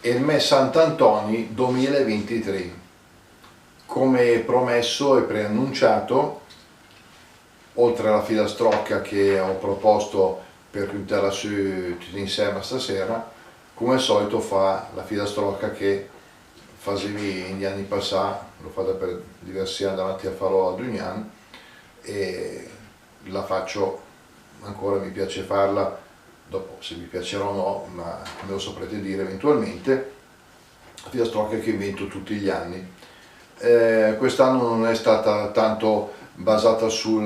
il me Sant'Antoni 2023. Come promesso e preannunciato, oltre alla filastrocca che ho proposto per chiudere su tutti insieme stasera, come al solito fa la filastrocca che facevi negli anni passati, l'ho fatta per diversi anni davanti a Falò ad ogni anno e la faccio ancora, mi piace farla, dopo se vi piacerà o no, ma me lo saprete dire eventualmente, la filastrocca che invento tutti gli anni. Quest'anno non è stata tanto basata su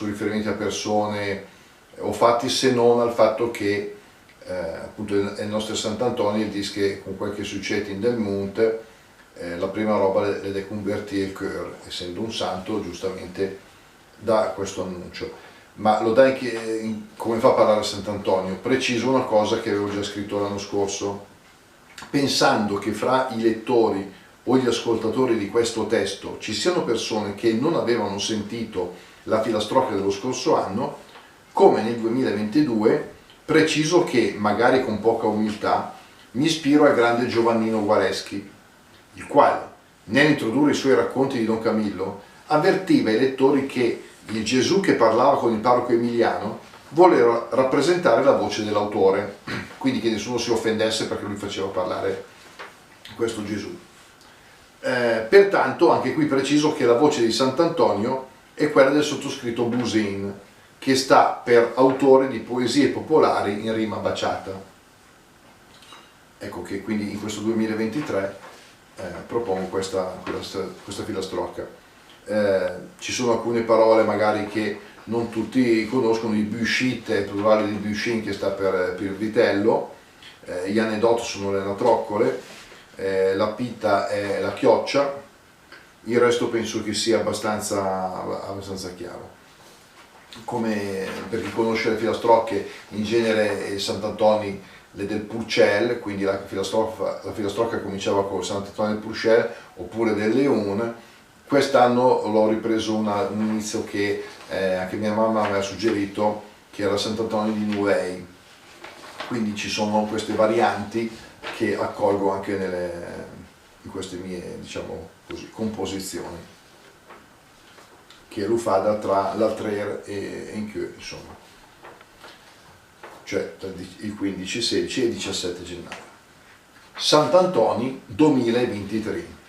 riferimenti a persone o fatti, se non al fatto che appunto il nostro Sant'Antonio dice che con quel che succede in del monte la prima roba è convertire il cœur, essendo un santo giustamente dà questo annuncio. Ma lo dai come fa a parlare Sant'Antonio? Preciso una cosa che avevo già scritto l'anno scorso, pensando che fra i lettori o gli ascoltatori di questo testo ci siano persone che non avevano sentito la filastrocca dello scorso anno, come nel 2022 preciso che, magari con poca umiltà, mi ispiro al grande Giovannino Guareschi, il quale, nell'introdurre i suoi racconti di Don Camillo, avvertiva i lettori che il Gesù che parlava con il parroco Emiliano voleva rappresentare la voce dell'autore, quindi che nessuno si offendesse perché lui faceva parlare questo Gesù. Pertanto anche qui preciso che la voce di Sant'Antonio è quella del sottoscritto Busin, che sta per autore di poesie popolari in rima baciata. Ecco che quindi in questo 2023 propongo questa filastrocca. Ci sono alcune parole magari che non tutti conoscono, il bullshit è il plurale di bullshin che sta per il vitello, gli aneddoti sono le anatroccole, la pita è la chioccia, il resto penso che sia abbastanza chiaro. Come per chi conosce le filastrocche, in genere Sant'Antoni le del Purcell, quindi la filastrocca cominciava con Sant'Antonio del Purcell oppure del Leone. Quest'anno l'ho ripreso un inizio che anche mia mamma mi aveva suggerito, che era Sant'Antonio di Nuei, quindi ci sono queste varianti che accolgo anche in queste mie, diciamo così, composizioni, che lo fa tra l'altrer e Incheux, insomma, cioè tra il 15, 16 e 17 gennaio. Sant'Antoni 2023.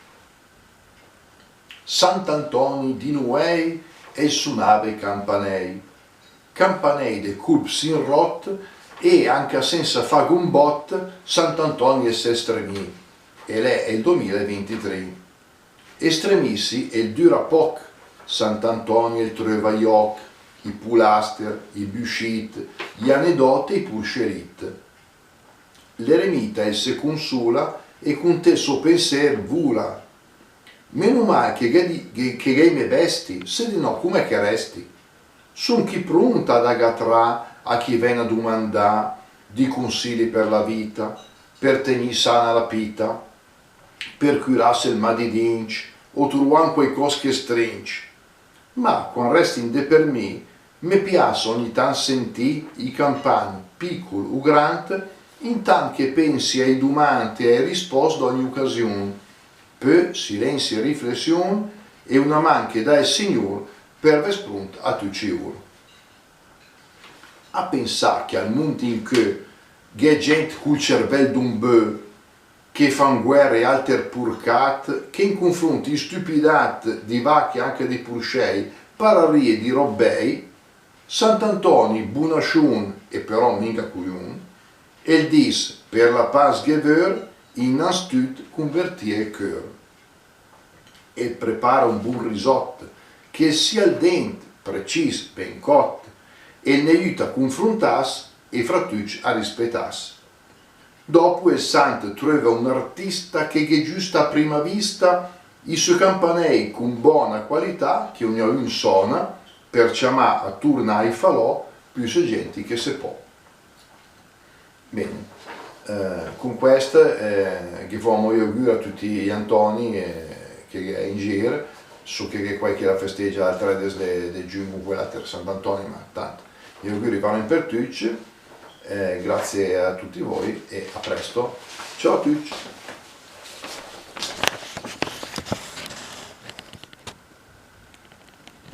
Sant'Antoni di Nuei e su nave Campanei de culp sin rot e anche senza fare un bot Sant'Antonio es estremi, e lei è il 2023. Estremissi e il dura poc, Sant'Antonio il Trevaioc, i Pulaster, i Buschit, gli aneddoti e i Pulcherit. L'eremita esse consula e con te suo pensier vula. Meno male che gai me vesti, se di no com'è che resti? Son chi pronta ad agatrà a chi viene a domandare di consigli per la vita, per tenere sana la pita, per curarsi il mal di dinci o trovare quei cose che strinci. Ma quando resti in de per me piace ogni tanto sentì i campani, piccoli o grandi, intanto che pensi ai domande e ai risposte d'ogni occasione, poi silenzio e riflessione e una man che dà il Signore per aver spunto a tutti ora. A pensare che al mondo in che c'è gente col cervello d'un bœuf che fan guerre e alter purcat, che in confronti di stupidate di vacche anche di purcei, pararie di robbei, Sant'Antoni buonasciun e però minga cuiun, e il dis per la paz geveur innanzitutto convertire il cœur. E prepara un buon risotto che sia al dente, preciso, ben cotto, e ne aiuta a confrontarsi e fra tutti a rispettarsi. Dopo il santo trova un artista che giusto a prima vista i suoi campanei con buona qualità che ognuno suona per chiamare a turno ai falò più gente che se può. Bene, con questo che facciamo gli auguri a tutti gli Antoni che è in giro, so che qualche la festeggia al 3 di giugno, quella per Sant'Antonio, ma tanto gli auguri vanno per tutti. Grazie a tutti voi e a presto. Ciao a tutti!